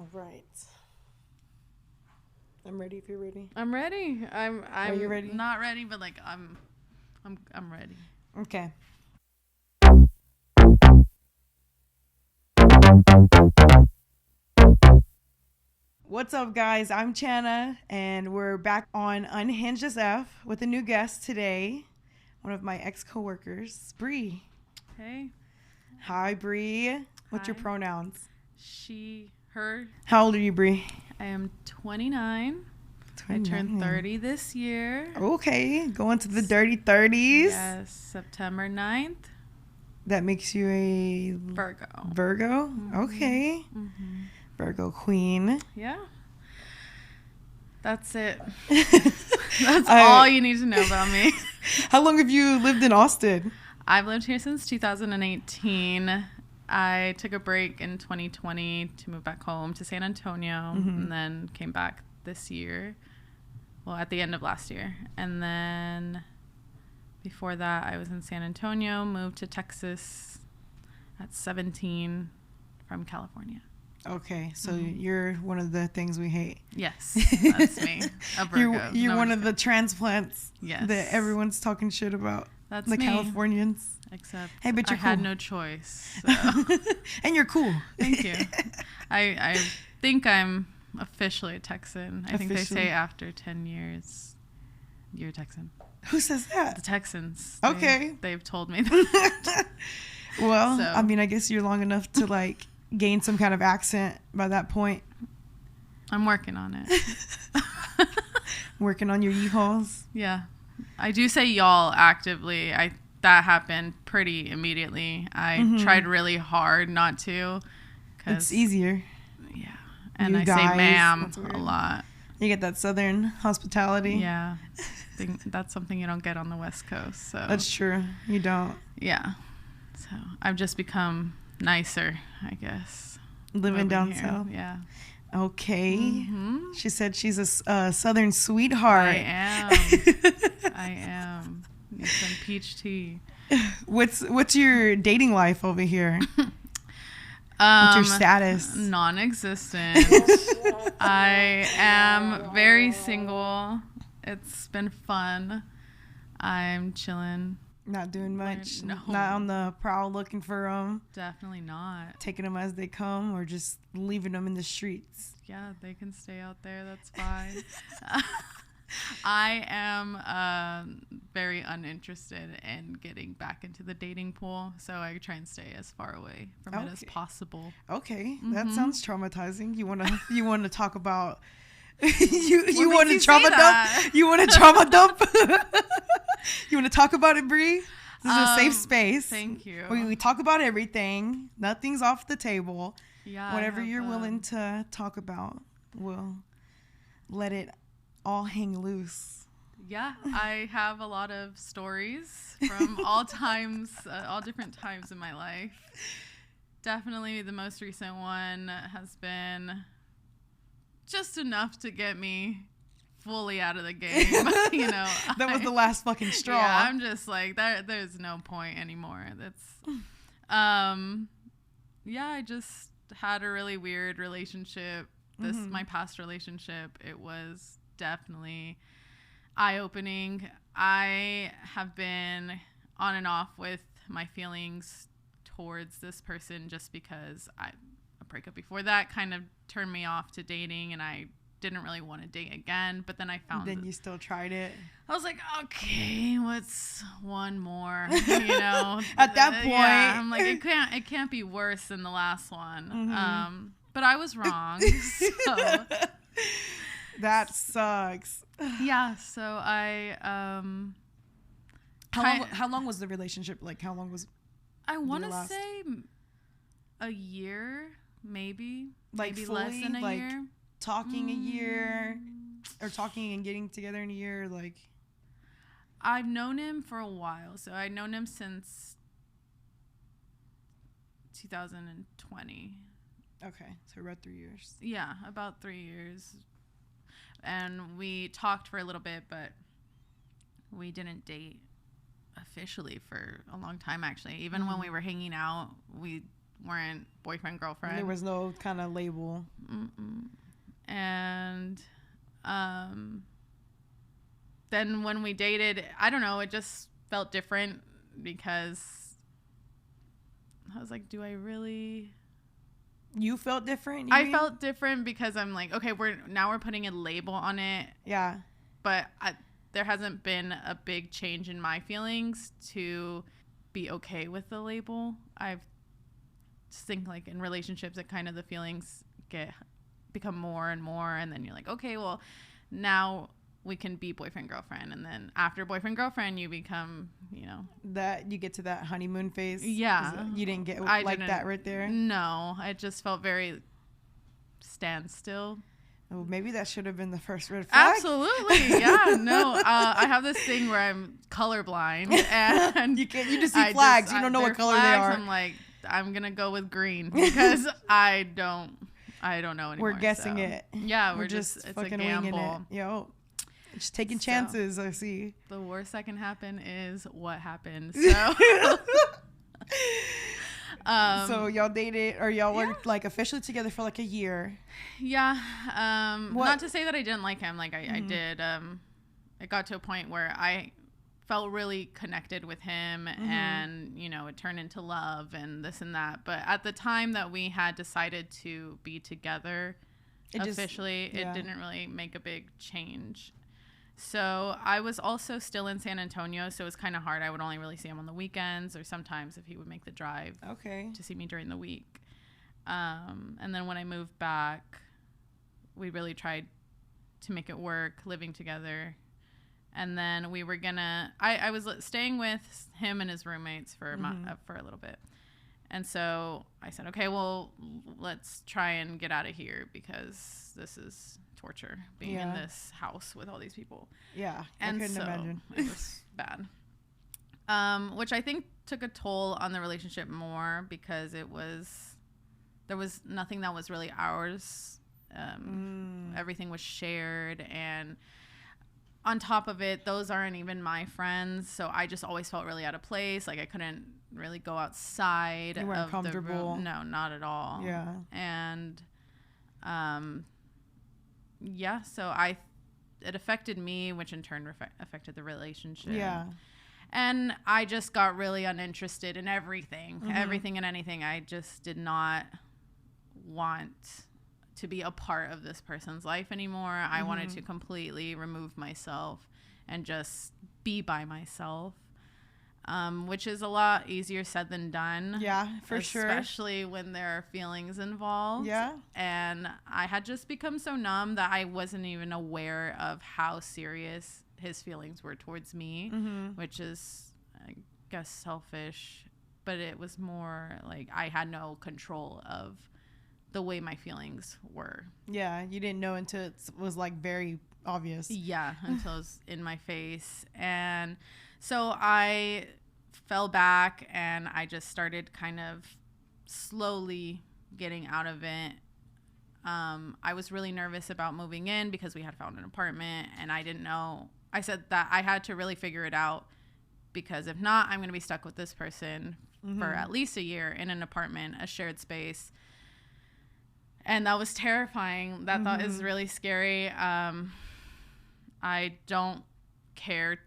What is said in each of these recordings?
All right. I'm ready if you're ready. I'm ready. Are you ready? Not ready, but like I'm ready. Okay. What's up, guys? I'm Chana, and we're back on Unhinged SF with a new guest today. One of my ex-coworkers, Bree. Hey. Hi, Bree. What's your Hi. pronouns? She, her. How old are you, Bree? I am 29. 29. I turned 30 this year. Okay, going to the dirty 30s. Yes, September 9th. That makes you a Virgo. Mm-hmm. Okay. Mm-hmm. Virgo queen. Yeah. That's it. That's all you need to know about me. How long have you lived in Austin? I've lived here since 2018. I took a break in 2020 to move back home to San Antonio, and then came back this year. Well, at the end of last year. And then before that, I was in San Antonio, moved to Texas at 17 from California. Okay, so you're one of the things we hate. Yes, that's me. A Virgo. You're one of the transplants that everyone's talking shit about. That's the me. Californians. Except hey, but you're I cool. had no choice. So. And you're cool. Thank you. I think I'm officially a Texan. I think they say after 10 years, you're a Texan. Who says that? The Texans. Okay. They've told me that. Well, so. I mean, I guess you're long enough to like gain some kind of accent by that point. I'm working on it. Working on your yeehaws? Yeah. I do say y'all actively. That happened pretty immediately. I tried really hard not to. It's easier. Yeah. And I say ma'am a lot. You get that southern hospitality. Yeah. That's something you don't get on the West Coast. So that's true. You don't. Yeah. So I've just become nicer, I guess. Living down here. south. Yeah. Okay. Mm-hmm. She said she's a southern sweetheart. I am. Need some peach tea. What's your dating life over here? What's your status? Non-existent. I am very single. It's been fun. I'm chilling. Not doing much. No. Not on the prowl looking for them. Definitely not. Taking them as they come, or just leaving them in the streets. Yeah, they can stay out there. That's fine. I am very uninterested in getting back into the dating pool, so I try and stay as far away from it as possible. Okay, that sounds traumatizing. You wanna talk about you want to trauma dump? You want to trauma dump? You want to talk about it, Bree? This is a safe space. Thank you. We talk about everything. Nothing's off the table. Yeah. Whatever you're willing to talk about, we'll let it all hang loose. Yeah, I have a lot of stories from all times, all different times in my life. Definitely the most recent one has been just enough to get me fully out of the game. You know, that was the last fucking straw. Yeah, I'm just like, there's no point anymore. That's, yeah, I just had a really weird relationship. My past relationship, it was definitely eye-opening. I have been on and off with my feelings towards this person just because a breakup before that kind of turned me off to dating, and I didn't really want to date again. But then I found you still tried it. I was like, okay, what's one more? You know, at that point, yeah, I'm like, it can't be worse than the last one. But I was wrong. So. That sucks. Yeah, so I how long was the relationship? Like, how long was I want to say a year, maybe fully, less than a year. Talking a year, or talking and getting together in a year, like. I've known him for a while, so I've known him since 2020. Okay, so about 3 years. Yeah, about 3 years. And we talked for a little bit, but we didn't date officially for a long time, actually. Even when we were hanging out, we weren't boyfriend, girlfriend. There was no kind of label. Mm-mm. And then when we dated, I don't know, it just felt different because I was like, do I really... You felt different? I felt different because I'm like, okay, we're putting a label on it. Yeah. But there hasn't been a big change in my feelings to be okay with the label. I just think like in relationships that kind of the feelings become more and more, and then you're like, okay, well, now we can be boyfriend, girlfriend. And then after boyfriend, girlfriend, you become, you know. That you get to that honeymoon phase. Yeah. You didn't get that right there? No. It just felt very standstill. Oh, maybe that should have been the first red flag. Absolutely. Yeah. No. I have this thing where I'm colorblind. And you just see flags. You don't know what color they are. I'm like, I'm going to go with green because I don't know anymore. We're guessing it. Yeah. We're just it's fucking a gamble. winging it. Yo. Just taking chances, I see. The worst that can happen is what happened. So, so y'all dated, or y'all were like officially together for like a year. Yeah. Not to say that I didn't like him. Like I did. It got to a point where I felt really connected with him, and you know, it turned into love and this and that. But at the time that we had decided to be together it didn't really make a big change. So I was also still in San Antonio, so it was kind of hard. I would only really see him on the weekends, or sometimes if he would make the drive to see me during the week. And then when I moved back, we really tried to make it work, living together. And then we were gonna. I was staying with him and his roommates for a little bit, and so I said, okay, well, let's try and get out of here because this is torture being in this house with all these people. Yeah, and I couldn't imagine. It was bad. Which I think took a toll on the relationship more because there was nothing that was really ours. Everything was shared, and on top of it, those aren't even my friends, so I just always felt really out of place. Like I couldn't really go outside. You weren't comfortable. The room. No, not at all. Yeah. And so it affected me, which in turn affected the relationship. Yeah. And I just got really uninterested in everything and anything. I just did not want to be a part of this person's life anymore. I wanted to completely remove myself and just be by myself, which is a lot easier said than done. Yeah, for sure. Especially when there are feelings involved. Yeah. And I had just become so numb that I wasn't even aware of how serious his feelings were towards me, which is, I guess, selfish. But it was more like I had no control of the way my feelings were. Yeah, you didn't know until it was like very obvious. Yeah, until it was in my face. And so I fell back and I just started kind of slowly getting out of it. I was really nervous about moving in because we had found an apartment and I didn't know. I said that I had to really figure it out because if not, I'm going to be stuck with this person for at least a year in an apartment, a shared space. And that was terrifying. That thought is really scary. I don't care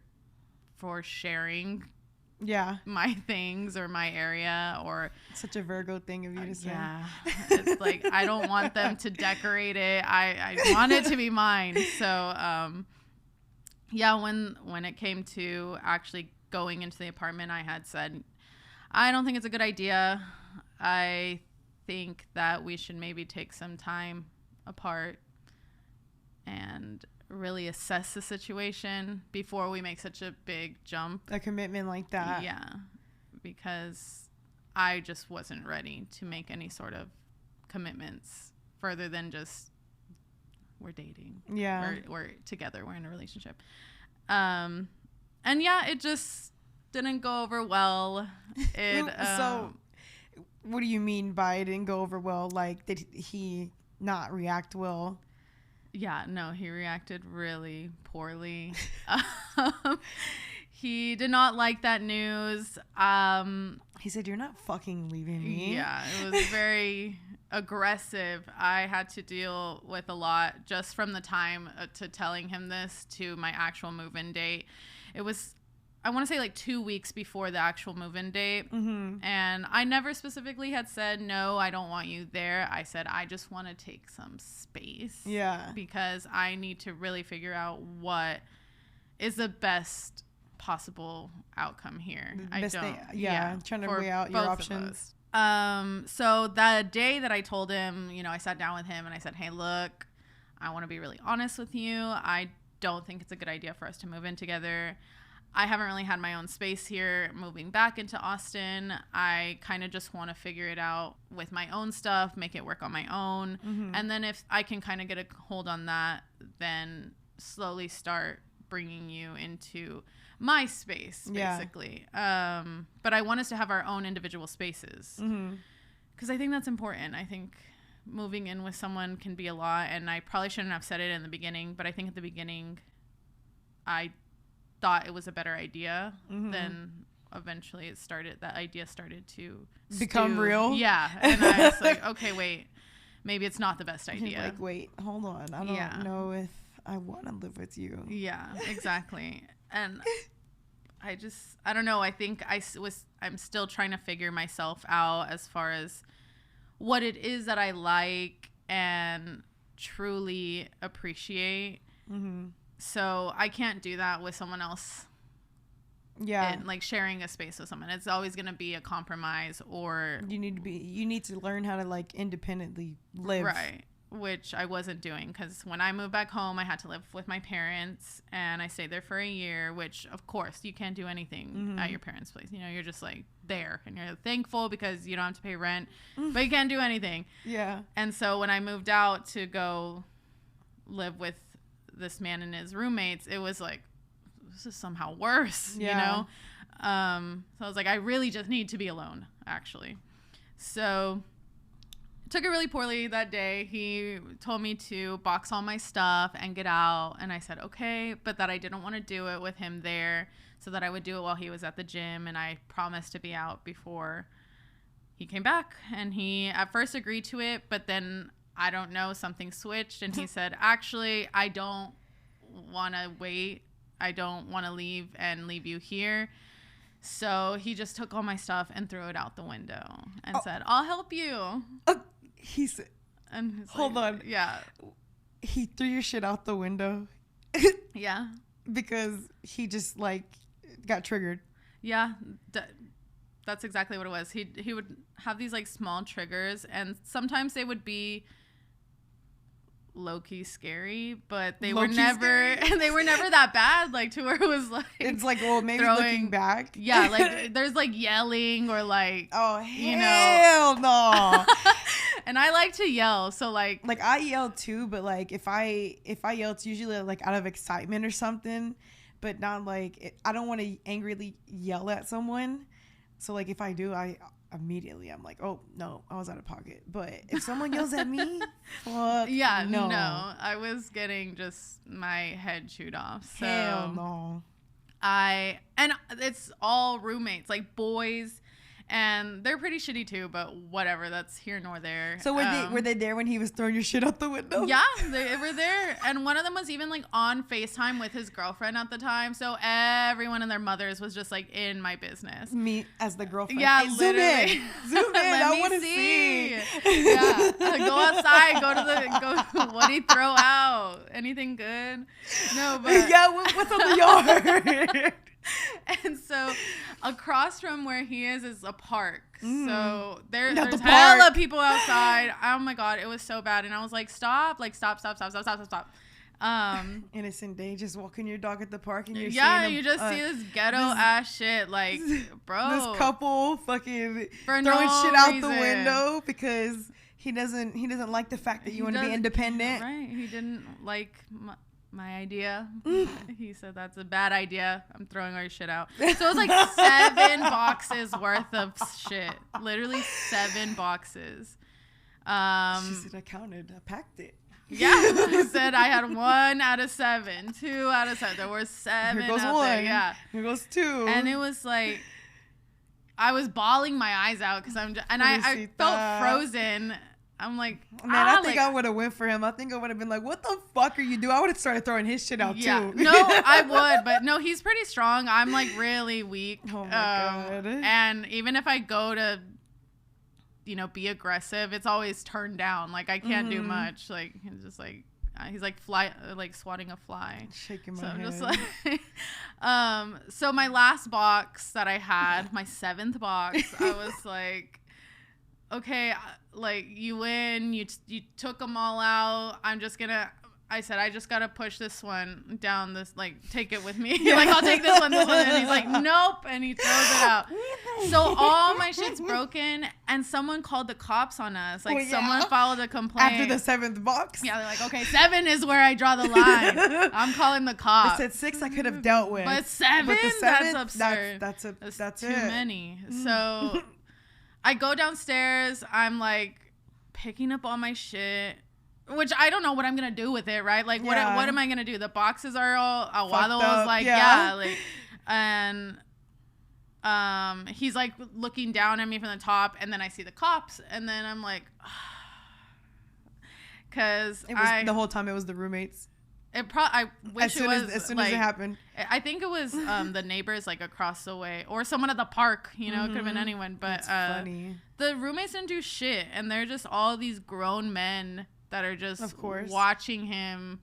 for sharing my things or my area or such a Virgo thing of you to say. Yeah. It's like I don't want them to decorate it. I want it to be mine. So when it came to actually going into the apartment, I had said, I don't think it's a good idea. I think that we should maybe take some time apart and really assess the situation before we make such a big jump. A commitment like that. Yeah. Because I just wasn't ready to make any sort of commitments further than just we're dating. Yeah. We're together. We're in a relationship. And yeah, it just didn't go over well. So what do you mean by it didn't go over well? Like, did he not react well? Yeah, no, he reacted really poorly. He did not like that news. He said, "You're not fucking leaving me." Yeah, it was very aggressive. I had to deal with a lot just from the time to telling him this to my actual move-in date. It was, I want to say, like 2 weeks before the actual move-in date. And I never specifically had said, no, I don't want you there. I said, I just want to take some space. Yeah. Because I need to really figure out what is the best possible outcome here. Trying to weigh out your options. So the day that I told him, you know, I sat down with him and I said, hey, look, I want to be really honest with you. I don't think it's a good idea for us to move in together. I haven't really had my own space here moving back into Austin. I kind of just want to figure it out with my own stuff, make it work on my own. And then if I can kind of get a hold on that, then slowly start bringing you into my space, basically. But I want us to have our own individual spaces because I think that's important. I think moving in with someone can be a lot, and I probably shouldn't have said it in the beginning, but I think at the beginning I thought it was a better idea. Then eventually that idea started to become real. Yeah. And I was like, okay, wait, maybe it's not the best idea. Like, wait, hold on. I don't know if I want to live with you. Yeah, exactly. And I don't know. I think I'm still trying to figure myself out as far as what it is that I like and truly appreciate. So I can't do that with someone else. Yeah. And like sharing a space with someone. It's always going to be a compromise, or you need to learn how to like independently live. Right. Which I wasn't doing, because when I moved back home, I had to live with my parents, and I stayed there for a year, which of course you can't do anything at your parents' place. You know, you're just like there and you're thankful because you don't have to pay rent, but you can't do anything. Yeah. And so when I moved out to go live with this man and his roommates, it was like, this is somehow worse, you know? So I was like, I really just need to be alone, actually. So took it really poorly that day. He told me to box all my stuff and get out, and I said okay, but that I didn't want to do it with him there, so that I would do it while he was at the gym, and I promised to be out before he came back. And he at first agreed to it, but then I don't know, something switched, and he said, actually, I don't want to wait. I don't want to leave you here. So he just took all my stuff and threw it out the window and said, I'll help you. He said, and hold on. Yeah. He threw your shit out the window. Yeah. Because he just like got triggered. Yeah. That's exactly what it was. He would have these like small triggers, and sometimes they would be low-key scary, but they were never that bad, like to where it was like, it's like, well, maybe looking back, like there's like yelling or like, oh hell no. And I like to yell, so like I yell too, but like if I yell, it's usually like out of excitement or something, but not like I don't want to angrily yell at someone. So like if I do, I immediately I'm like, oh no, I was out of pocket. But if someone yells at me, fuck no. I was getting just my head chewed off. So hell no. And it's all roommates, like boys, and they're pretty shitty too, but whatever, that's here nor there. So were they there when he was throwing your shit out the window? Yeah, they were there. And one of them was even like on FaceTime with his girlfriend at the time. So everyone and their mothers was just like in my business. Me as the girlfriend. Yeah, hey, literally. Zoom in. I want to see. Yeah. Go outside. Go what did he throw out? Anything good? No, but yeah, what's on the yard? And so across from where he is a park. So there's hella people outside. Oh my God, it was so bad. And I was like, stop. Innocent day, just walking your dog at the park, and you're seeing you just see this ghetto ass shit, like, bro, this couple fucking throwing shit out the window because he doesn't like the fact that you want to be independent. Right? He didn't like my idea. He said that's a bad idea. I'm throwing our shit out. So it was like 7 boxes worth of shit. Literally 7 boxes. She said I counted. I packed it. Yeah, I said I had 1 out of 7, 2 out of 7. There were 7 Here goes out 1. there. Yeah. Here goes 2. And it was like, I was bawling my eyes out because I felt frozen. I'm like, man, I think I would have went for him. I think I would have been like, what the fuck are you doing? I would have started throwing his shit out too. No, I would, but no, he's pretty strong. I'm like really weak. Oh my God. And even if I go to, be aggressive, it's always turned down. Like I can't do much. Like it's just like he's like swatting a fly. Shaking my head. I'm just like, so my last box that I had, my 7th box, I was like, okay, like you win, you took them all out. I said, I just got to push this one down this, like, take it with me. Like, I'll take this one. And he's like, nope. And he throws it out. So all my shit's broken. And someone called the cops on us. Like, someone filed a complaint. After the 7th box? Yeah, they're like, okay, 7 is where I draw the line. I'm calling the cops. They said 6 I could have dealt with. But 7? That's absurd. That's too many. So I go downstairs. I'm, like, picking up all my shit. Which I don't know what I'm gonna do with it, right? Like, what am I gonna do? The boxes are all aguados, like, like, and he's like looking down at me from the top, and then I see the cops, and then I'm like, because the whole time it was the roommates. I wish it was as soon like, as it happened. I think it was the neighbors like across the way, or someone at the park. It could have been anyone, but funny. The roommates didn't do shit, and they're just all these grown men that are just watching him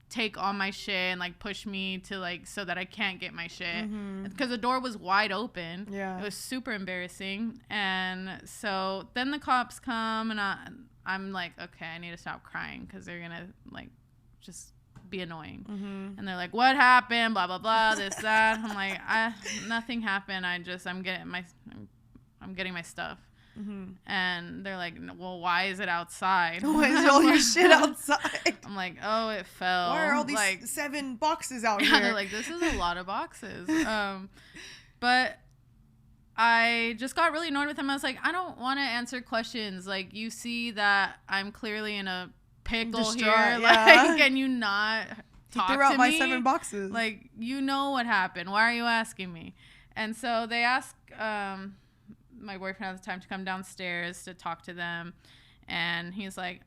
take all my shit and like push me to like so that I can't get my shit because the door was wide open. It was super embarrassing. And so then the cops come and I'm like, okay, I need to stop crying because they're gonna like just be annoying. And they're like, what happened, blah blah blah, this that. I'm like, nothing happened. I'm getting my stuff. And they're like, well, why is it outside? Why is all your shit outside? I'm like, oh, it fell. Why are all these 7 boxes out here? They're like, this is a lot of boxes. But I just got really annoyed with him. I was like, I don't want to answer questions. Like, you see that I'm clearly in a pickle here. Like, can you not talk to me? Threw out my 7 boxes. Like, you know what happened. Why are you asking me? And so they asked my boyfriend at the time to come downstairs to talk to them, and he's like,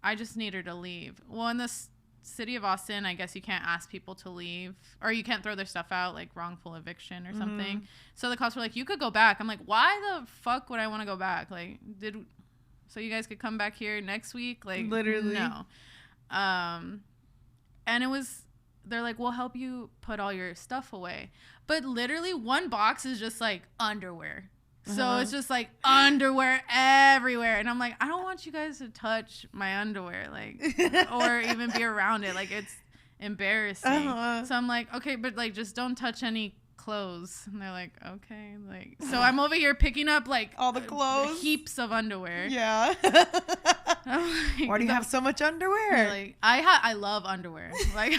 I just need her to leave. Well, in this city of Austin, I guess you can't ask people to leave, or you can't throw their stuff out, like wrongful eviction or something. So the cops were like, you could go back. I'm like, why the fuck would I want to go back? Like, so you guys could come back here next week? Like, literally no. And they're like, we'll help you put all your stuff away, but literally one box is just like underwear. So it's just like underwear everywhere. And I'm like, I don't want you guys to touch my underwear, like, or even be around it. Like, it's embarrassing. So I'm like, okay, but like, just don't touch any clothes. And they're like, okay. Like, so I'm over here picking up like all the clothes, heaps of underwear. Yeah. Like, why do you have so much underwear? Like, I love underwear. Like,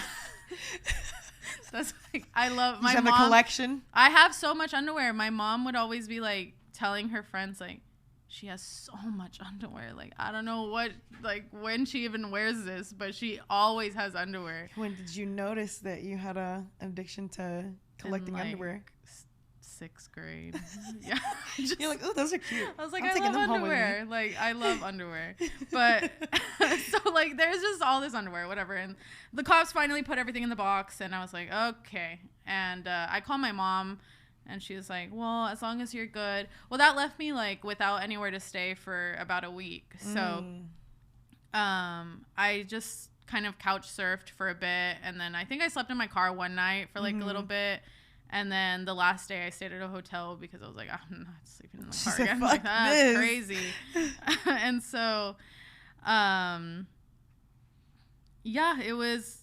that's like, I love my mom. You have a collection? I have so much underwear. My mom would always be like telling her friends, like, she has so much underwear. Like, I don't know when she even wears this, but she always has underwear. When did you notice that you had an addiction to collecting underwear? 6th grade. Yeah. You're like, oh, those are cute. I was like, I love underwear. Like, I love underwear. But so like, there's just all this underwear, whatever. And the cops finally put everything in the box, and I was like, okay. And I called my mom, and she was like, well, as long as you're good. Well, that left me like without anywhere to stay for about a week. So I just kind of couch surfed for a bit, and then I think I slept in my car one night for like a little bit. And then the last day I stayed at a hotel because I was like, I'm not sleeping in the car again. Like, that's crazy. And so, yeah, it was,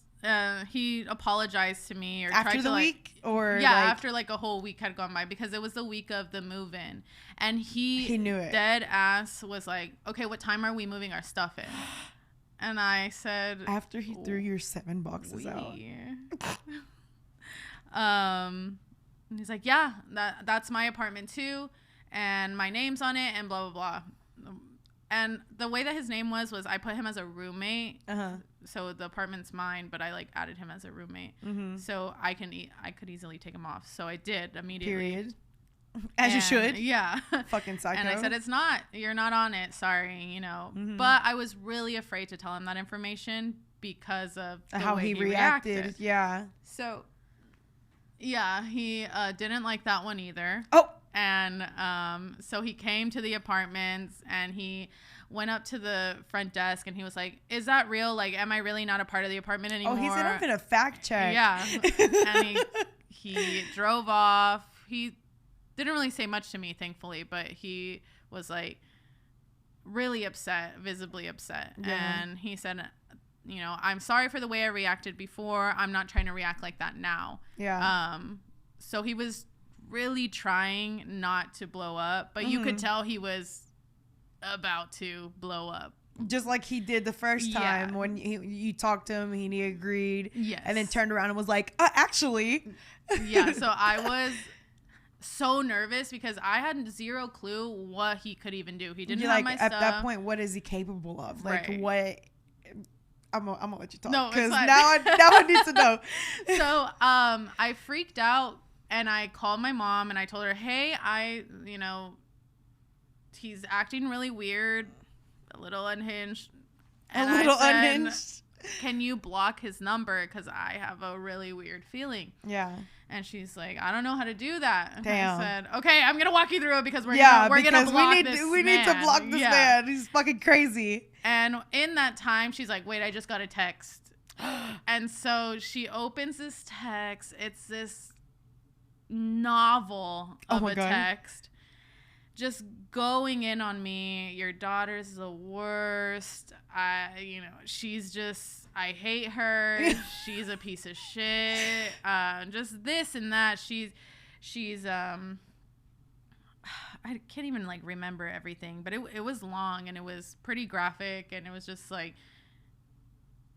he apologized to me or after tried to the like, week or yeah, after like a whole week had gone by because it was the week of the move-in. And he knew it. Dead ass was like, okay, what time are we moving our stuff in? And I said, after he threw your 7 boxes out. And he's like, yeah, that's my apartment too, and my name's on it, and blah blah blah. And the way that his name was I put him as a roommate. So the apartment's mine, but I like added him as a roommate. So I could easily take him off. So I did immediately. Period. As you should. Yeah. Fucking psycho. And I said, you're not on it. Sorry, you know. But I was really afraid to tell him that information because of how he reacted. Yeah. So, yeah, he didn't like that one either. Oh. And so he came to the apartments and he went up to the front desk and he was like, is that real? Like, am I really not a part of the apartment anymore? Oh, he said, I'm going to fact check. Yeah. And he drove off. He didn't really say much to me, thankfully, but he was like really upset, visibly upset. Yeah. And he said, you know, I'm sorry for the way I reacted before. I'm not trying to react like that now. Yeah. So he was really trying not to blow up, but you could tell he was about to blow up. Just like he did the first time when you talked to him and he agreed. Yes. And then turned around and was like, actually. Yeah, so I was so nervous because I had zero clue what he could even do. He didn't have my stuff. At that point, what is he capable of? Like, right. what... I'm gonna let you talk. No, because now I need to know. So I freaked out and I called my mom and I told her, hey, he's acting really weird, a little unhinged. And unhinged. Can you block his number? Because I have a really weird feeling. Yeah. And she's like, I don't know how to do that. And damn. I said, okay, I'm gonna walk you through it because we're gonna block this man. We need to block this man. He's fucking crazy. And in that time, she's like, wait, I just got a text. And so she opens this text. It's this novel of a text. Just going in on me. Your daughter's the worst. She's just, I hate her. She's a piece of shit. Just this and that. She's I can't even like remember everything, but it was long and it was pretty graphic and it was just like,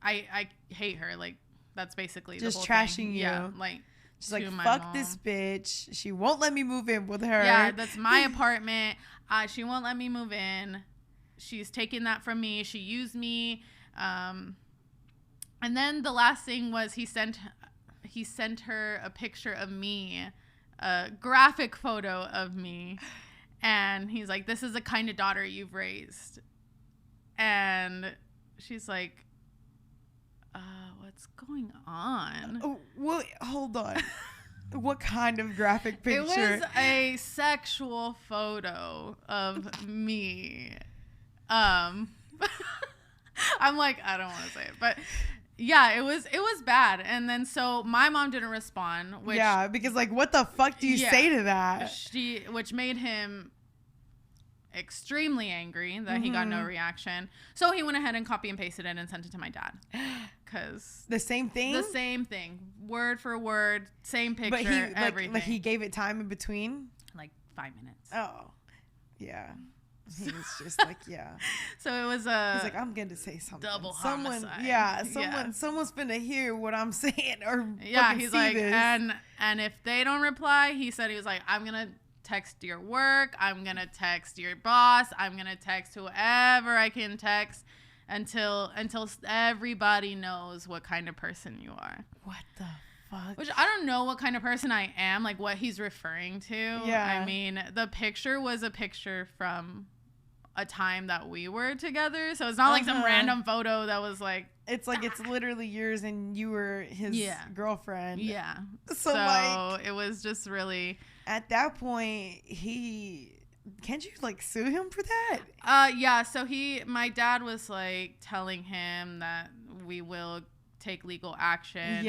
I hate her. Like that's basically just the whole trashing thing. you. Yeah, like she's like, fuck this bitch. She won't let me move in with her. Yeah, that's my apartment. She won't let me move in. She's taking that from me. She used me. And then the last thing was he sent her a picture of me, a graphic photo of me. And he's like, this is the kind of daughter you've raised. And she's like, what's going on? Oh, well, hold on. What kind of graphic picture? It was a sexual photo of me. I'm like, I don't want to say it, but yeah, it was bad. And then so my mom didn't respond. Which, yeah, because like, what the fuck do you say to that? Which made him extremely angry that he got no reaction. So he went ahead and copy and pasted it and sent it to my dad. Cause the same thing, word for word, same picture, but he everything. Like he gave it time in between, like 5 minutes. Oh, yeah. He was just like, yeah. So it was he's like, I'm going to say something. Double homicide. Someone's finna hear what I'm saying or he's like, this. And if they don't reply, he was like, I'm gonna text your work. I'm gonna text your boss. I'm gonna text whoever I can text until everybody knows what kind of person you are. What the fuck? Which I don't know what kind of person I am, like what he's referring to. Yeah. I mean, the picture was a picture from a time that we were together, so it's not like some random photo that was like, it's like it's literally yours and you were his girlfriend. Yeah. So like, it was just really, at that point, can't you like sue him for that? Yeah, so my dad was like telling him that we will take legal action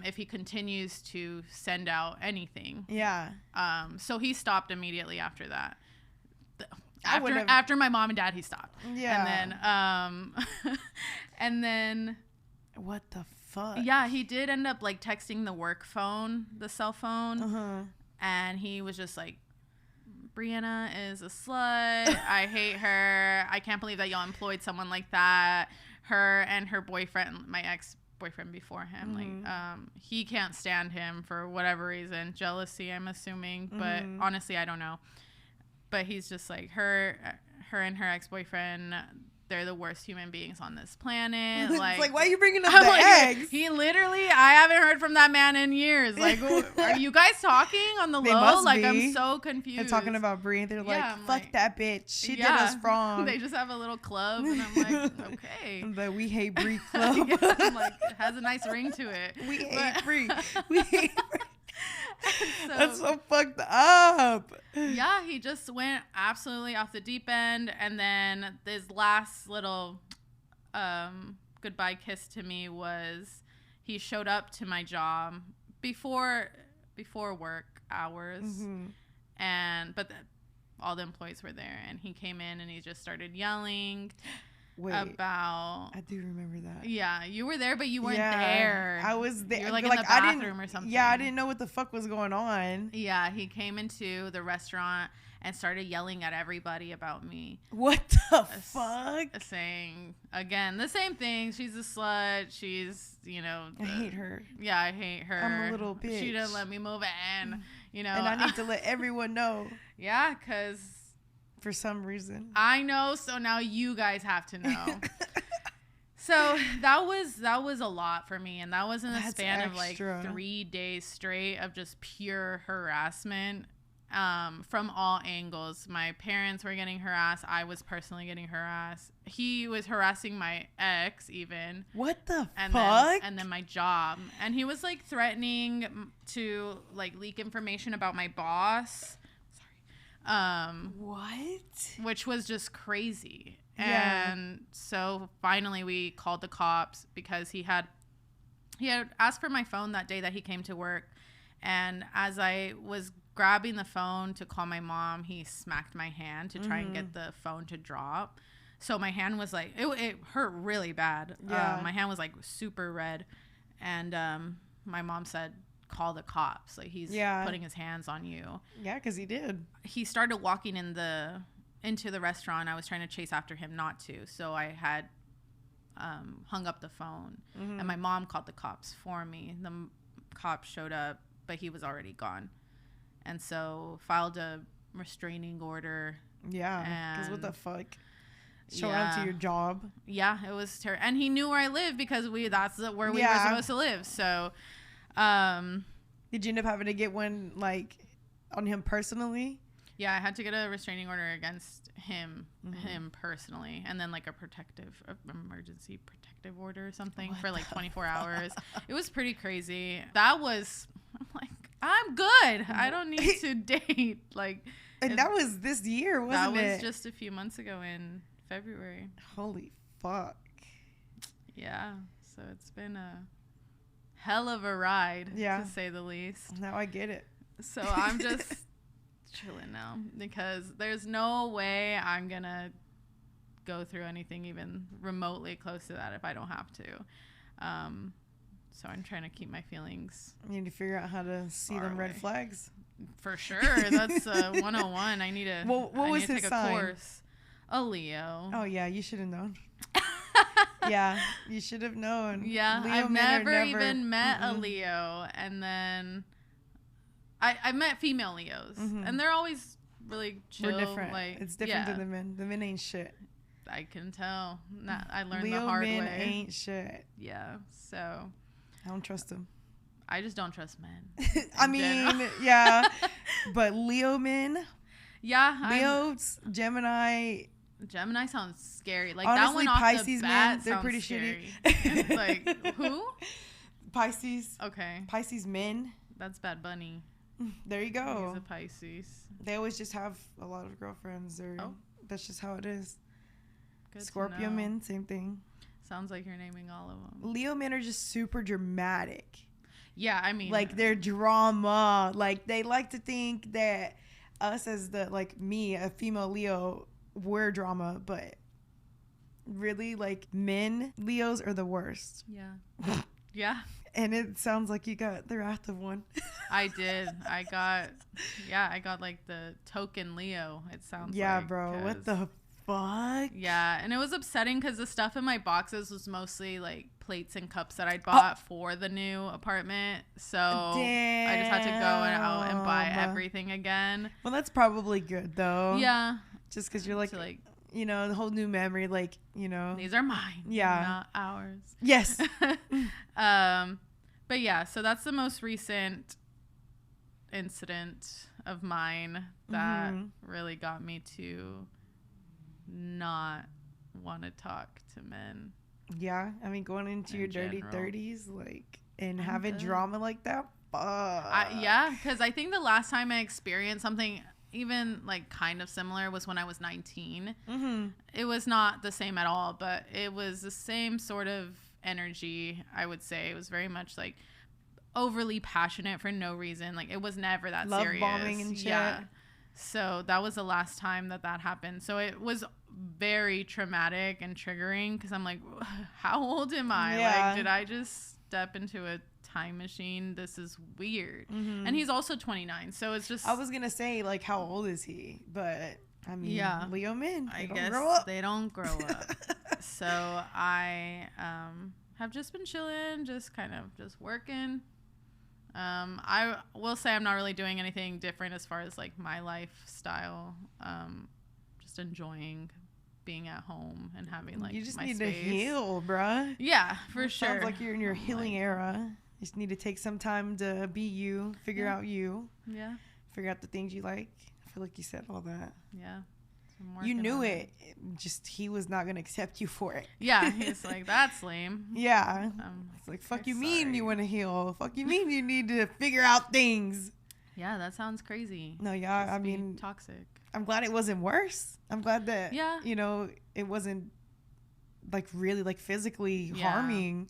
if he continues to send out anything. Yeah. So he stopped immediately after that. After my mom and dad, he stopped. Yeah. And then what the fuck? Yeah, he did end up like texting the work phone, the cell phone. And he was just like, Brianna is a slut. I hate her. I can't believe that y'all employed someone like that. Her and her boyfriend, my ex-boyfriend before him, like, he can't stand him for whatever reason. Jealousy, I'm assuming. But honestly, I don't know. but he's just like her and her ex-boyfriend. They're the worst human beings on this planet. Like, it's like, why are you bringing up the eggs? He literally, I haven't heard from that man in years. Like, are you guys talking on the low? Like, I'm so confused. They're talking about Brie. They're like, fuck like, that bitch. She did us wrong. They just have a little club, and I'm like, okay. I'm like, we hate Brie club. I'm like, it has a nice ring to it. We hate Brie. We hate Brie. That's so fucked up. Yeah, he just went absolutely off the deep end, and then this last little goodbye kiss to me was he showed up to my job before work hours, but all the employees were there, and he came in and he just started yelling. Wait, about I do remember that. Yeah, you were there, but you weren't there. I was there. You were like in the bathroom or something. Yeah, I didn't know what the fuck was going on. Yeah, he came into the restaurant and started yelling at everybody about me. What the fuck? Saying, again, the same thing. She's a slut. She's, I hate her. Yeah, I hate her. I'm a little bitch. She didn't let me move in, And I need to let everyone know. Yeah, because... for some reason. I know, so now you guys have to know. So that was a lot for me, and that was in the span of like 3 days straight of just pure harassment from all angles. My parents were getting harassed. I was personally getting harassed. He was harassing my ex even. What the fuck? And then my job. And he was like threatening to like leak information about my boss. What? Which was just crazy. Yeah. And so finally we called the cops because he had asked for my phone that day that he came to work, and as I was grabbing the phone to call my mom, he smacked my hand to try and get the phone to drop. So my hand was like, it hurt really bad. Yeah. My hand was like super red, and my mom said, call the cops, like he's putting his hands on you. Yeah, because he did. He started walking into the restaurant. I was trying to chase after him not to, so I had hung up the phone, and my mom called the cops for me. The cops showed up, but he was already gone, and so filed a restraining order. Yeah, because what the fuck? Showing up to your job. Yeah, it was terrible. And he knew where I lived because that's where we were supposed to live. So did you end up having to get one like on him personally? Yeah, I had to get a restraining order against him personally, and then like emergency protective order or something for like 24 hours. It was pretty crazy. I'm like, I'm good. I don't need to date. Like, and that was this year, wasn't it? That was just a few months ago in February. Holy fuck. Yeah. So it's been a hell of a ride, to say the least. Now I get it. So I'm just chilling now because there's no way I'm gonna go through anything even remotely close to that if I don't have to. So I'm trying to keep my feelings. You need to figure out how to see them red flags. For sure. That's 101. I need to. What was his sign? Course. A Leo. Oh yeah, you should have known. Yeah, you should have known. Yeah, I've never even met a Leo, and then I met female Leos, and they're always really chill. We're different. Like, it's different than the men. The men ain't shit. I can tell. I learned Leo the hard men way. Ain't shit. Yeah, so I don't trust them. I just don't trust men. I mean, yeah, but Leo men. Yeah, Leos, Gemini sounds scary. Like, honestly, that one off Pisces the bat men, they're pretty scary. shitty. Like, who? Pisces. Okay. Pisces men. That's Bad Bunny. There you go. He's a Pisces. They always just have a lot of girlfriends, or that's just how it is. Good Scorpio men, same thing. Sounds like you're naming all of them. Leo men are just super dramatic. Yeah, I mean, like, they're drama. Like, they like to think that us as me, a female Leo, we're drama, but really, like, men, Leos are the worst. Yeah. Yeah. And it sounds like you got the wrath of one. I did. I got like the token Leo, it sounds like. Yeah, bro. What the fuck? Yeah, and it was upsetting because the stuff in my boxes was mostly like plates and cups that I'd bought for the new apartment. So I just had to go out and buy everything again. Well, that's probably good though. Yeah. Just because you're like, you know, the whole new memory, like, you know. These are mine. Yeah. Not ours. Yes. But yeah, so that's the most recent incident of mine that really got me to not want to talk to men. Yeah, I mean, going into your dirty 30s, like, and having drama like that, fuck. Yeah, because I think the last time I experienced something even like kind of similar was when I was 19. It was not the same at all, but it was the same sort of energy, I would say. It was very much like overly passionate for no reason. Like, it was never that love serious. bombing and shit. Yeah. So that was the last time that happened. So it was very traumatic and triggering because I'm like, how old am I? Yeah. Like, did I just step into a time machine? This is weird. And he's also 29. So it's just... I was going to say, like, how old is he? But, I mean, Leo men, I guess grow up. They don't grow up. So I have just been chilling, just kind of just working. I will say I'm not really doing anything different as far as like my lifestyle. Just enjoying being at home and having like you just my need space. to heal, bruh. Yeah, for sure. Sounds like you're in your healing era. You just need to take some time to be you, figure out you. Yeah. Figure out the things you like. I feel like you said all that. Yeah. You knew it. Just he was not gonna accept you for it. Yeah, he's like, that's lame. Yeah. It's like, fuck you mean you want to heal? Fuck you mean you need to figure out things? Yeah, that sounds crazy. No, yeah, I mean, toxic. I'm glad it wasn't worse. I'm glad that you know, it wasn't like really like physically harming.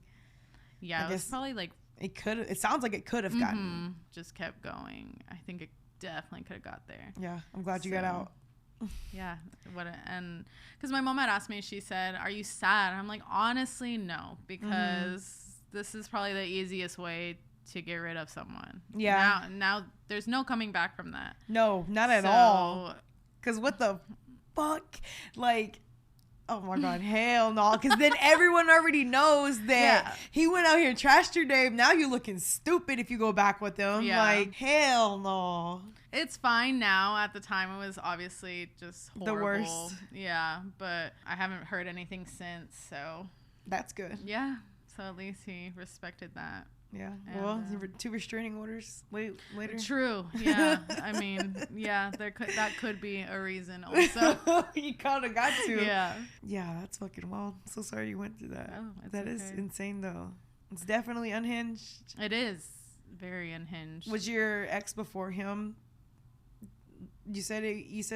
Yeah, it was probably like it sounds like it could have gotten. Just kept going. I think it definitely could have got there. Yeah, I'm glad you got out. Yeah, and because my mom had asked me, she said, "Are you sad?" I'm like, honestly, no, because this is probably the easiest way to get rid of someone. Yeah. Now there's no coming back from that. No, not at all. Because what the fuck, like. Oh my God, hell no. Because then everyone already knows that he went out here and trashed your name. Now you're looking stupid if you go back with him. Yeah. Like, hell no. It's fine now. At the time, it was obviously just horrible. The worst. Yeah, but I haven't heard anything since, so. That's good. Yeah, so at least he respected that. Yeah. And, well, 2 restraining orders later. True. Yeah. I mean, yeah, that could be a reason also. You kind of got to. Yeah. Yeah, that's fucking wild. I'm so sorry you went through that. Oh, that is insane though. It's definitely unhinged. It is very unhinged. Was your ex before him? You said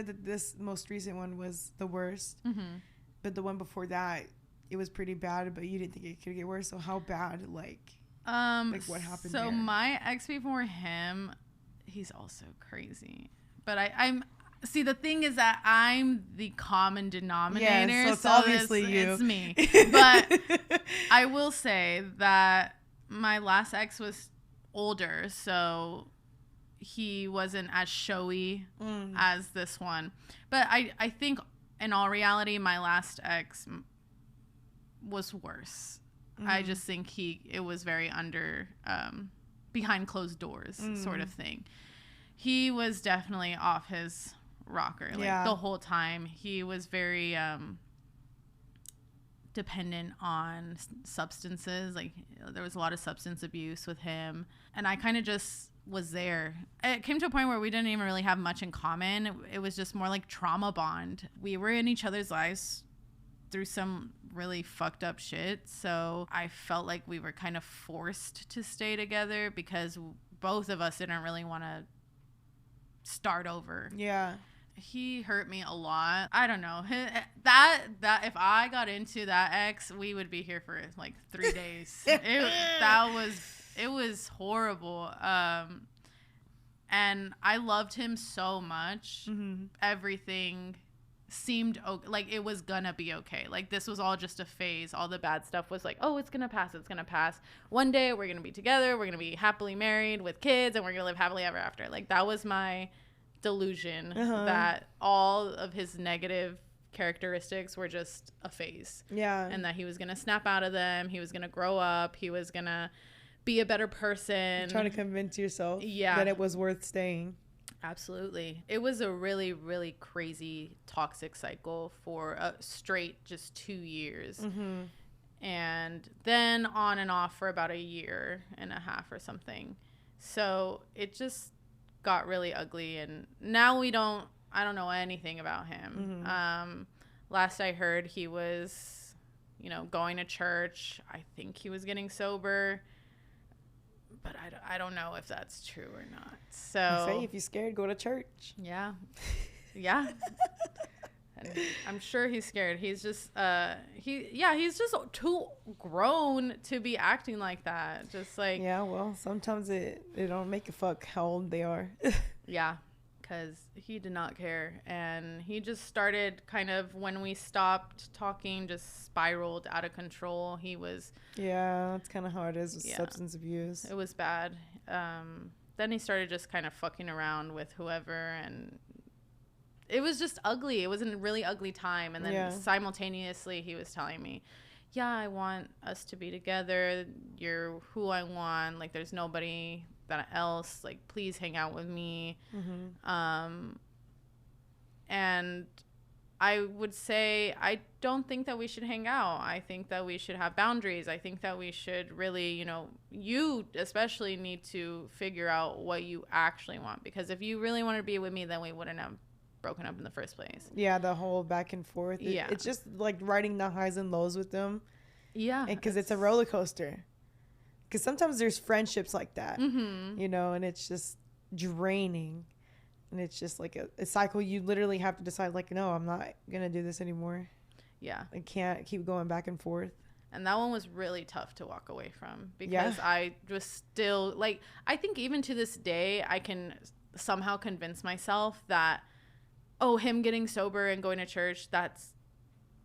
that this most recent one was the worst. But the one before that, it was pretty bad, but you didn't think it could get worse. So how bad, like what happened so there? My ex before him, he's also crazy, but I'm see, the thing is that I'm the common denominator. Yeah, so it's obviously you. It's me. But I will say that my last ex was older, so he wasn't as showy as this one. But I think in all reality, my last ex was worse. I just think it was very under, behind closed doors sort of thing. He was definitely off his rocker. Like the whole time he was very, dependent on substances. Like there was a lot of substance abuse with him. And I kind of just was there. It came to a point where we didn't even really have much in common. It was just more like trauma bond. We were in each other's lives through some really fucked up shit, so I felt like we were kind of forced to stay together because both of us didn't really want to start over. Yeah, he hurt me a lot. I don't know, that if I got into that ex, we would be here for like 3 days. It was horrible. And I loved him so much. Everything seemed like it was gonna be okay. Like this was all just a phase. All the bad stuff was like, oh, it's gonna pass. One day we're gonna be together, we're gonna be happily married with kids, and we're gonna live happily ever after. Like that was my delusion, that all of his negative characteristics were just a phase. Yeah. And that he was going to snap out of them. He was going to grow up. He was going to be a better person. You're trying to convince yourself that it was worth staying. Absolutely. It was a really, really crazy toxic cycle for a straight just 2 years. Mm-hmm. And then on and off for about a year and a half or something. So it just got really ugly. And now I don't know anything about him. Mm-hmm. Last I heard, he was, going to church. I think he was getting sober. But I don't know if that's true or not. So I say if you're scared, go to church. Yeah. Yeah. And I'm sure he's scared. He's just he's just too grown to be acting like that. Just like, yeah, well, sometimes it don't make a fuck how old they are. Yeah. Because he did not care. And he just started kind of, when we stopped talking, just spiraled out of control. He was... Yeah, that's kind of how it is with substance abuse. It was bad. Then he started just kind of fucking around with whoever. And it was just ugly. It was a really ugly time. And then simultaneously he was telling me, yeah, I want us to be together. You're who I want. Like, there's nobody... that else, like, please hang out with me. Mm-hmm. And I would say I don't think that we should hang out. I think that we should have boundaries. I think that we should really, you especially need to figure out what you actually want, because if you really wanted to be with me, then we wouldn't have broken up in the first place. Yeah, the whole back and forth. It's just like riding the highs and lows with them. Yeah, because it's a roller coaster. Because sometimes there's friendships like that, mm-hmm. And it's just draining. And it's just like a cycle. You literally have to decide, like, no, I'm not going to do this anymore. Yeah. I can't keep going back and forth. And that one was really tough to walk away from, because I was still, like, I think even to this day, I can somehow convince myself that, him getting sober and going to church,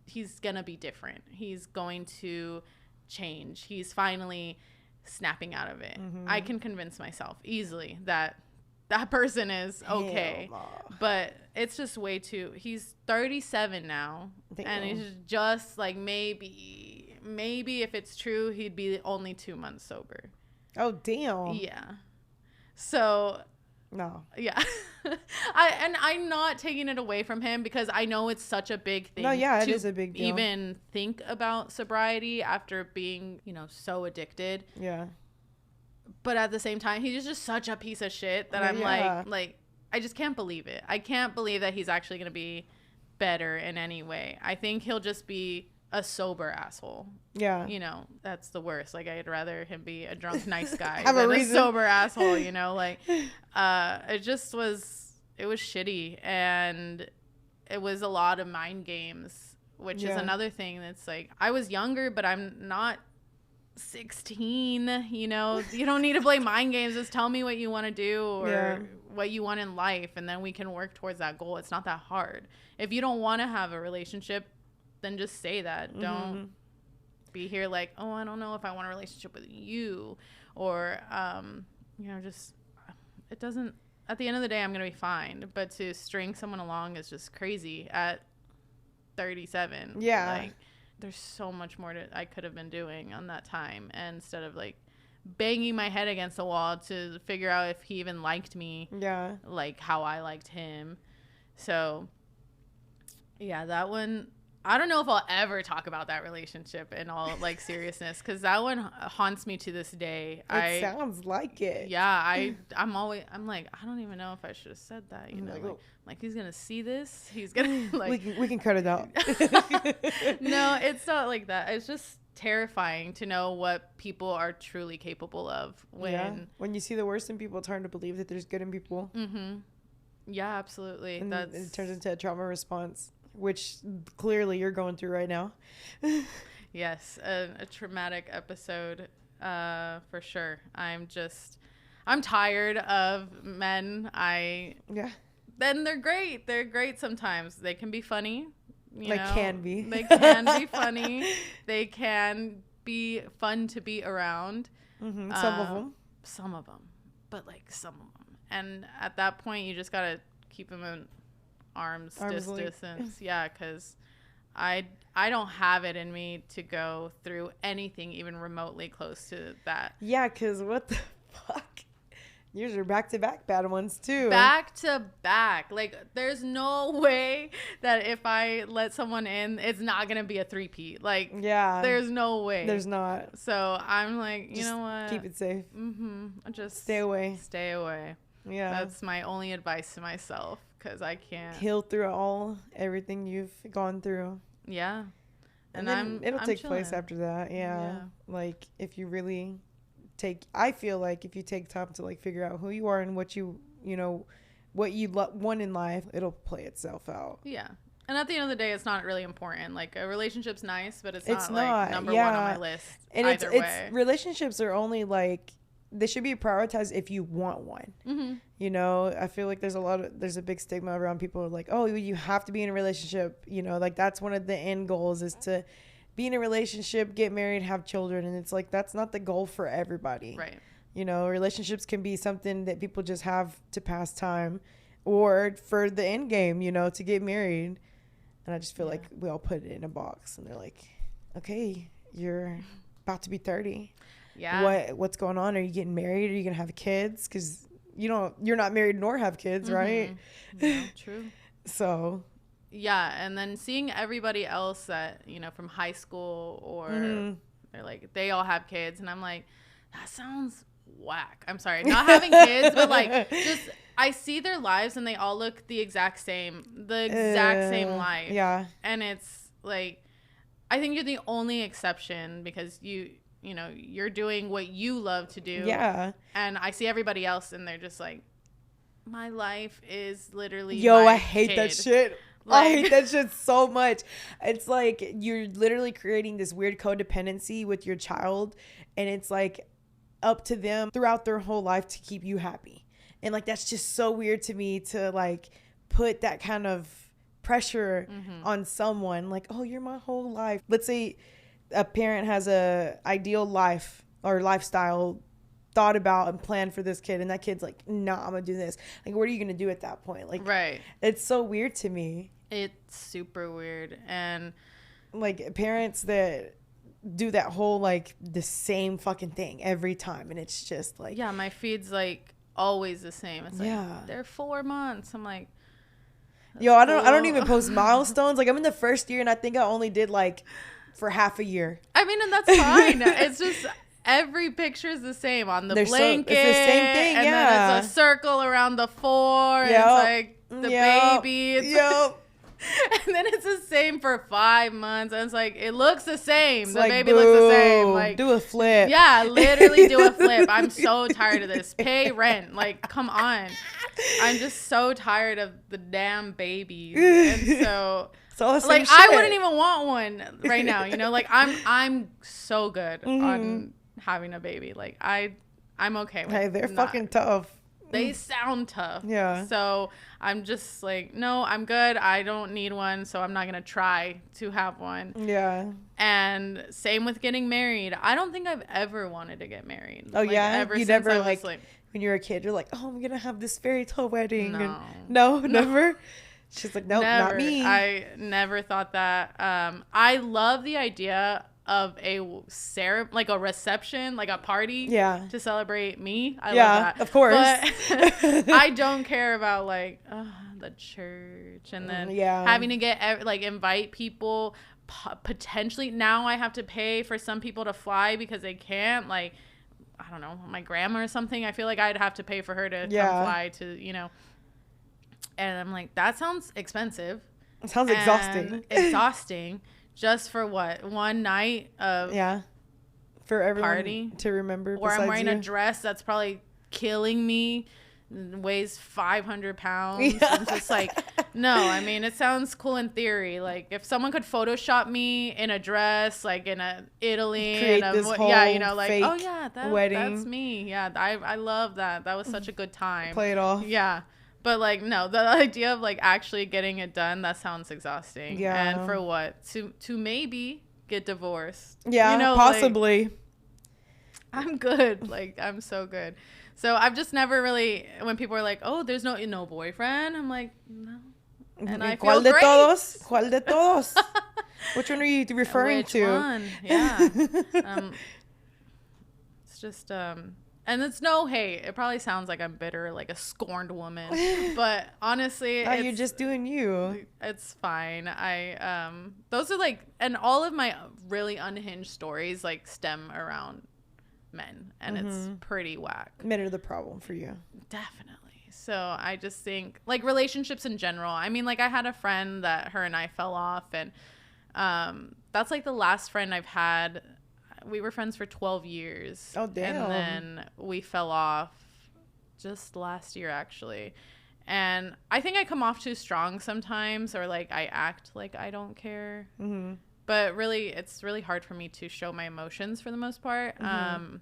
he's going to be different. He's going to change. He's finally... snapping out of it. Mm-hmm. I can convince myself easily that person is okay. But it's just way too... He's 37 now. Damn. And he's just like, maybe if it's true, he'd be only 2 months sober. Oh, damn. Yeah. So... No. Yeah. I'm not taking it away from him, because I know it's such a big thing. No, yeah, it is a big deal. Even think about sobriety after being, so addicted. Yeah. But at the same time, he's just such a piece of shit that I'm like, I just can't believe it. I can't believe that he's actually going to be better in any way. I think he'll just be a sober asshole. Yeah. That's the worst. Like, I'd rather him be a drunk nice guy than a sober asshole, like, it was shitty. And it was a lot of mind games, which is another thing that's like, I was younger, but I'm not 16, you don't need to play mind games. Just tell me what you want to do or what you want in life, and then we can work towards that goal. It's not that hard. If you don't want to have a relationship, then just say that. Mm-hmm. Don't be here like, I don't know if I want a relationship with you, or just, it doesn't, at the end of the day, I'm gonna be fine. But to string someone along is just crazy at 37. Yeah, like, there's so much more I could have been doing on that time, and instead of like banging my head against the wall to figure out if he even liked me, like how I liked him. So yeah, that one, I don't know if I'll ever talk about that relationship in all, like, seriousness, because that one haunts me to this day. It sounds like it. Yeah, I'm like, I don't even know if I should have said that. Like, he's gonna see this. He's gonna like. We can cut it out. No, it's not like that. It's just terrifying to know what people are truly capable of when you see the worst in people. It's hard to believe that there's good in people. Mm-hmm. Yeah, absolutely. And it turns into a trauma response, which clearly you're going through right now. Yes, a traumatic episode, for sure. I'm tired of men. Then they're great. They're great sometimes. They can be funny. They can be. They can be funny. They can be fun to be around. Mm-hmm. Some of them. But, like, some of them. And at that point, you just got to keep them in arm's distance. Yeah, because I don't have it in me to go through anything even remotely close to that. Yeah, because what the fuck? Yours are back-to-back bad ones, too. Back-to-back. Like, there's no way that if I let someone in, it's not going to be a three-peat. Like, yeah, there's no way. There's not. So, I'm like, you just know what? Keep it safe. Just stay away. Stay away. Yeah. That's my only advice to myself, because I can't. Heal through everything you've gone through. Yeah. And then it'll take chilling. place after that. Yeah. Like, if you really I feel like if you take time to like figure out who you are and what you want in life, it'll play itself out. Yeah. And at the end of the day, it's not really important. Like, a relationship's nice, but it's not like number one on my list. And either way. Relationships are only like, they should be prioritized if you want one. Mm-hmm. You know, I feel like there's a big stigma around people like, oh, you have to be in a relationship. You know, like that's one of the end goals is to be in a relationship, get married, have children. And it's like, that's not the goal for everybody. Right. You know, relationships can be something that people just have to pass time or for the end game, you know, to get married. And I just feel like we all put it in a box and they're like, okay, you're about to be 30. Yeah. What's going on? Are you getting married? Are you going to have kids? Because you're not married nor have kids, right? Yeah, true. So. Yeah. And then seeing everybody else that, you know, from high school or they're like, they all have kids. And I'm like, that sounds whack. I'm sorry. Not having kids, but like just I see their lives and they all look the exact same life. Yeah. And it's like, I think you're the only exception because you know, you're doing what you love to do. Yeah. And I see everybody else and they're just like, my life is literally I hate that shit. Like, I hate that shit so much. It's like you're literally creating this weird codependency with your child, and it's like up to them throughout their whole life to keep you happy. And like that's just so weird to me to like put that kind of pressure on someone. Like, oh, you're my whole life. Let's say a parent has a ideal life or lifestyle thought about and planned for this kid, and that kid's like, nah, I'm gonna do this. Like, what are you gonna do at that point? Like, right. It's so weird to me. It's super weird. And like parents that do that whole like the same fucking thing every time, and it's just like, yeah, my feed's like always the same. It's like they're 4 months. I'm like, yo, I don't even post milestones. Like, I'm in the first year and I think I only did like for half a year. I mean, and that's fine. It's just every picture is the same on the blanket. It's the same thing, and then it's a circle around the 4. Yep. It's like the baby. And then it's the same for 5 months. And it's like, it looks the same. It's the like, baby looks the same. Like, do a flip. Yeah, literally do a flip. I'm so tired of this. Pay rent. Like, come on. I'm just so tired of the damn babies. And so, like, I wouldn't even want one right now. You know, like, I'm so good on having a baby. Like, I'm okay with it. Hey, they're fucking tough. They sound tough. Yeah. So I'm just like, no, I'm good. I don't need one. So I'm not going to try to have one. Yeah. And same with getting married. I don't think I've ever wanted to get married. Oh, like, yeah? Ever you since never, I like, was, when you were a kid, you're like, oh, I'm going to have this fairy tale wedding. No. No, never? She's like, nope, never. not me. I never thought that. I love the idea of a like a reception, like a party to celebrate me. I love that. Of course. But I don't care about like the church and then having to get like invite people. Potentially now I have to pay for some people to fly because they can't, like, I don't know, my grandma or something. I feel like I'd have to pay for her to come fly to, you know. And I'm like, that sounds expensive. It sounds exhausting. Just for what? One night of for everyone party to remember. Or I'm wearing a dress that's probably killing me, weighs 500 pounds. Yeah. I'm just like, no. I mean, it sounds cool in theory. Like if someone could Photoshop me in a dress, like in Italy, create this whole you know, like oh yeah, that's me. Yeah, I love that. That was such a good time. Play it off. Yeah. But, like, no, the idea of, like, actually getting it done, that sounds exhausting. Yeah. And for what? To maybe get divorced. Yeah, you know, possibly. Like, I'm good. Like, I'm so good. So, I've just never really, when people are like, oh, there's no boyfriend, I'm like, no. And I feel great. ¿Cuál de todos? Which one are you referring Which to? one? Yeah. It's just and it's no hate. It probably sounds like I'm bitter, like a scorned woman. But honestly, No, you're just doing you. It's fine. Those are like, and all of my really unhinged stories like stem around men, and it's pretty whack. Men are the problem for you. Definitely. So I just think like relationships in general. I mean, like I had a friend that her and I fell off, and that's like the last friend I've had. We were friends for 12 years. Oh, damn. And then we fell off just last year, actually. And I think I come off too strong sometimes, or like I act like I don't care. Mm-hmm. But really, it's really hard for me to show my emotions for the most part. Mm-hmm.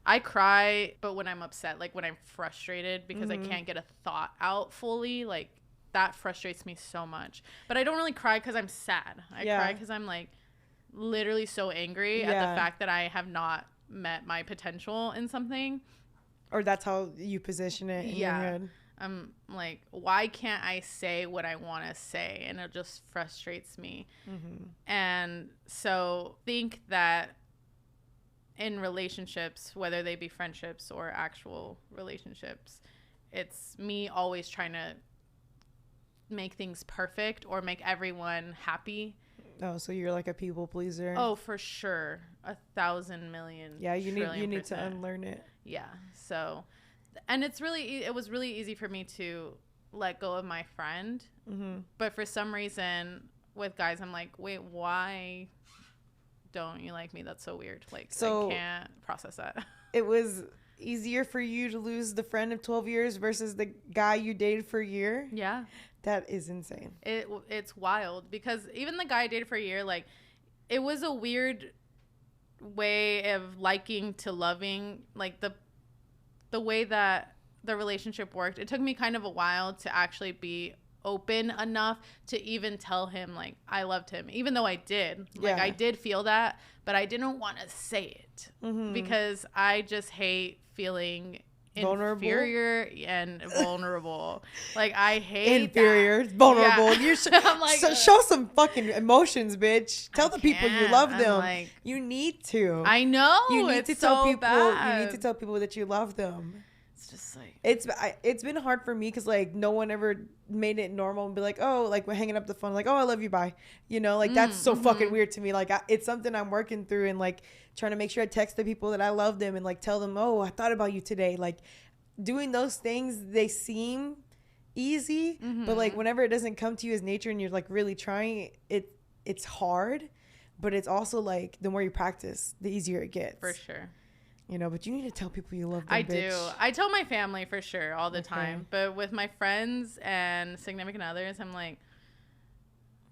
I cry, but when I'm upset, like when I'm frustrated because I can't get a thought out fully, like that frustrates me so much. But I don't really cry because I'm sad. I cry because I'm like literally so angry at the fact that I have not met my potential in something. Or that's how you position it in your head. I'm like, why can't I say what I want to say? And it just frustrates me. Mm-hmm. And so think that in relationships, whether they be friendships or actual relationships, it's me always trying to make things perfect or make everyone happy. Oh, so you're like a people pleaser. Oh, for sure. 1,000 million. Yeah, you need to unlearn it. Yeah. So, and it was really easy for me to let go of my friend. Mm-hmm. But for some reason with guys, I'm like, wait, why don't you like me? That's so weird. Like, so I can't process that. It was easier for you to lose the friend of 12 years versus the guy you dated for a year? Yeah. That is insane. It's wild because even the guy I dated for a year, like, it was a weird way of liking to loving. Like, the way that the relationship worked, it took me kind of a while to actually be open enough to even tell him, like, I loved him. Even though I did. Like, I did feel that, but I didn't want to say it. Mm-hmm. Because I just hate feeling vulnerable? Inferior and vulnerable. Like, I hate inferior, that. Vulnerable. Yeah. I'm like, show some fucking emotions, bitch. Tell the people you love them. Like, you need to. I know. You need to tell people. Bad. You need to tell people that you love them. It's just like it's been hard for me because like no one ever made it normal and be like, oh, like we're hanging up the phone, like, oh, I love you, bye. You know, like that's so fucking weird to me. Like it's something I'm working through and like trying to make sure I text the people that I love them and like tell them, oh, I thought about you today. Like doing those things, they seem easy, but like whenever it doesn't come to you as nature and you're like really trying, it's hard, but it's also like the more you practice, the easier it gets. For sure. You know, but you need to tell people you love them. I do. I tell my family for sure all the time. But with my friends and significant others, I'm like,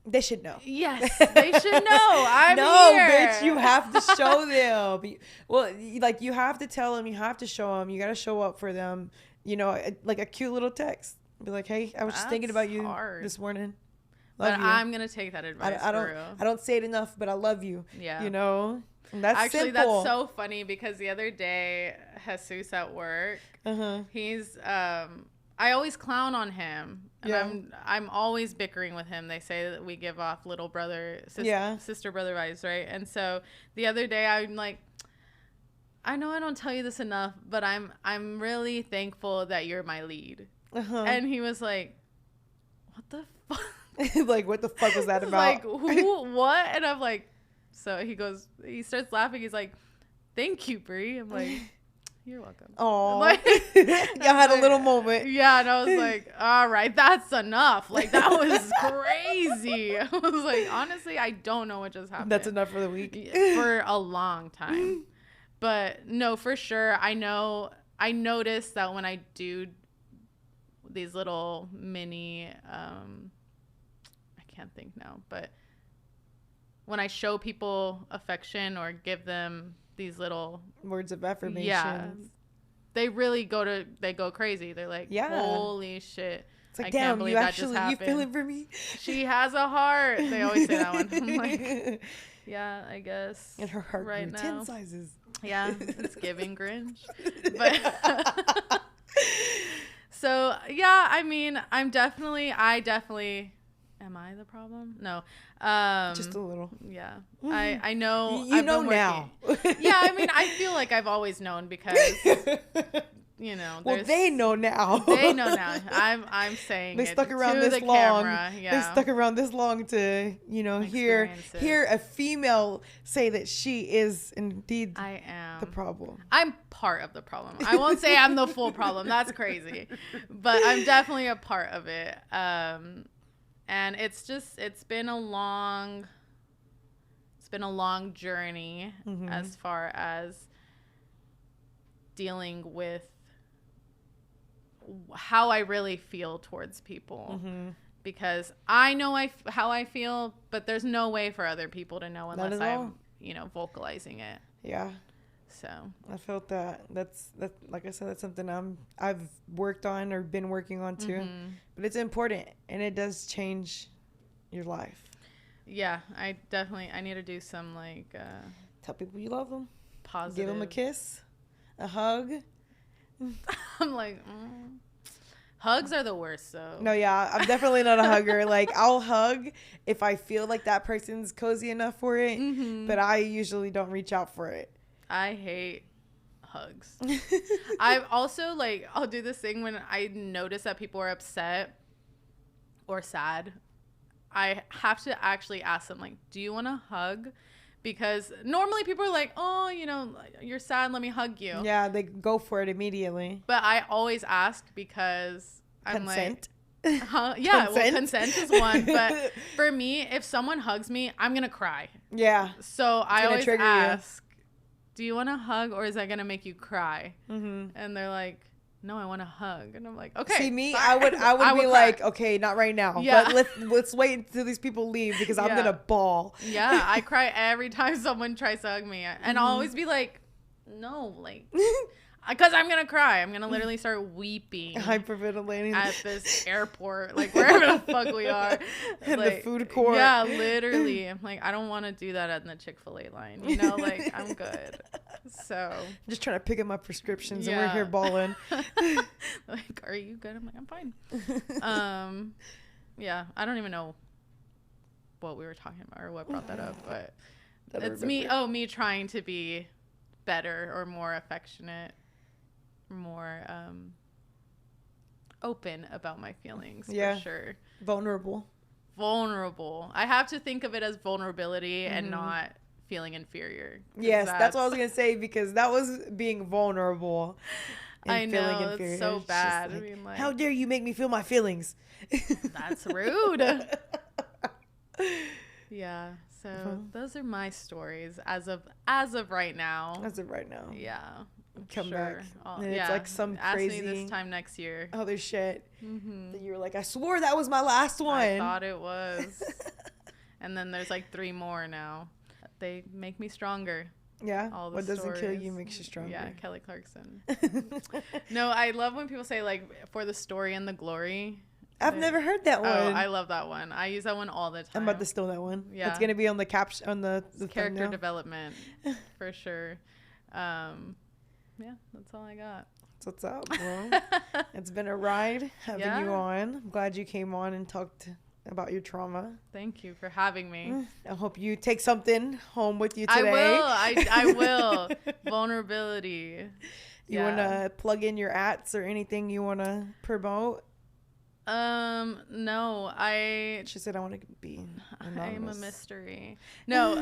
they should know. Yes, they should know. I'm here. Bitch, you have to show them. Well, like you have to tell them. You have to show them. You got to show up for them. You know, like a cute little text. Be like, hey, I was just thinking about you this morning. Love you. I'm gonna take that advice. I don't say it enough, but I love you. Yeah. You know. That's actually simple. That's so funny because the other day Jesus at work, he's I always clown on him, and I'm always bickering with him. They say that we give off little brother sister brother vibes, right? And so the other day I'm like, I know I don't tell you this enough, but I'm really thankful that you're my lead. And he was like, what the fuck? Like, what the fuck was that about? Like, who? What? And I'm like, so he starts laughing. He's like, thank you, Brie. I'm like, you're welcome. Oh, like, y'all had a little moment. Yeah, and I was like, all right, that's enough. Like, that was crazy. I was like, honestly, I don't know what just happened. That's enough for the week. For a long time. But no, for sure. I noticed that when I do these little mini, I can't think now, but when I show people affection or give them these little words of affirmation, they really go crazy. They're like, holy shit. It's like, damn, you feeling for me? She has a heart. They always say that one. I'm like, yeah, I guess. And her heart right grew now. 10 sizes. Yeah, it's giving Grinch. But so, yeah, I mean, I definitely Am I the problem? No. Just a little. Yeah. I know. You know now. Yeah, I mean, I feel like I've always known because, you know. Well, they know now. They know now. I'm saying they stuck around this long. Yeah. They stuck around this long to, you know, hear a female say that she is indeed the problem. I'm part of the problem. I won't say I'm the full problem. That's crazy. But I'm definitely a part of it. And it's been a long journey as far as dealing with how I really feel towards people, because I know how I feel, but there's no way for other people to know unless I'm, you know, vocalizing it. Yeah. So I felt that. That's like I said, that's something I've worked on or been working on too. But it's important, and it does change your life. Yeah, I need to do some like tell people you love them. Positive. Give them a kiss, a hug. I'm like, hugs are the worst. So no, yeah, I'm definitely not a hugger. Like, I'll hug if I feel like that person's cozy enough for it, but I usually don't reach out for it. I hate hugs. I've also, like, I'll do this thing when I notice that people are upset or sad. I have to actually ask them, like, do you want a hug? Because normally people are like, oh, you know, you're sad, let me hug you. Yeah, they go for it immediately. But I always ask because I'm consent. Like, yeah, consent? Well, consent is one. But for me, if someone hugs me, I'm going to cry. Yeah. So I always ask, do you want a hug or is that going to make you cry? And they're like, no, I want a hug. And I'm like, okay. See, me, I would be like, okay, not right now. Yeah. But let's wait until these people leave because I'm going to bawl. Yeah, I cry every time someone tries to hug me. And I'll always be like, no, like, because I'm going to cry. I'm going to literally start weeping. Hyperventilating. At this airport, like wherever the fuck we are. In like, the food court. Yeah, literally. I'm like, I don't want to do that in the Chick-fil-A line. You know, like, I'm good. So. I'm just trying to pick up my prescriptions and we're here balling. Like, are you good? I'm like, I'm fine. Yeah, I don't even know what we were talking about or what brought that up, but it's me trying to be better or more affectionate, more open about my feelings. For sure. Vulnerable. I have to think of it as vulnerability and not feeling inferior. Yes, that's what I was gonna say, because that was being vulnerable and I know, feeling inferior. It's so bad. Like, I mean, like, how dare you make me feel my feelings? That's rude. Yeah. So those are my stories as of right now. Yeah. Come back. And it's like some crazy. Ask me this time next year. Other shit. That you were like, I swore that was my last one. I thought it was. And then there's like 3 more now. They make me stronger. Yeah. What doesn't kill you makes you stronger. Yeah. Kelly Clarkson. No, I love when people say, like, for the story and the glory. I've never heard that one. Oh, I love that one. I use that one all the time. I'm about to steal that one. Yeah. It's going to be on the caption, on the character development, for sure. Yeah, that's all I got. That's what's up, bro. It's been a ride having you on. I'm glad you came on and talked about your trauma. Thank you for having me. I hope you take something home with you today. I will. Vulnerability. You want to plug in your ats or anything you want to promote? No, she said I want to be anonymous. I'm a mystery. No,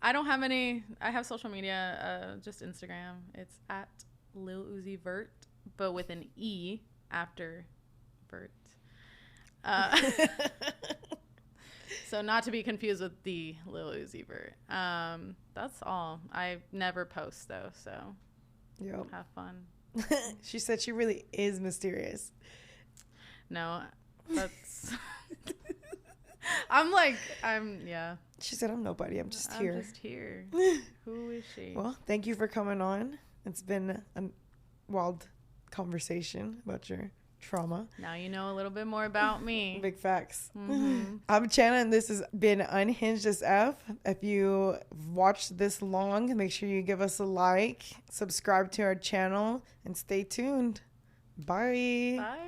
I don't have any. I have social media, just Instagram. It's at Lil Uzi Vert, but with an E after Vert. So not to be confused with the Lil Uzi Vert. That's all. I never post though, so have fun. She said she really is mysterious. No, that's. Yeah. She said, I'm nobody. I'm just here. Who is she? Well, thank you for coming on. It's been a wild conversation about your trauma. Now you know a little bit more about me. Big facts. I'm Chana, and this has been Unhinged as F. If you watched this long, make sure you give us a like, subscribe to our channel, and stay tuned. Bye. Bye.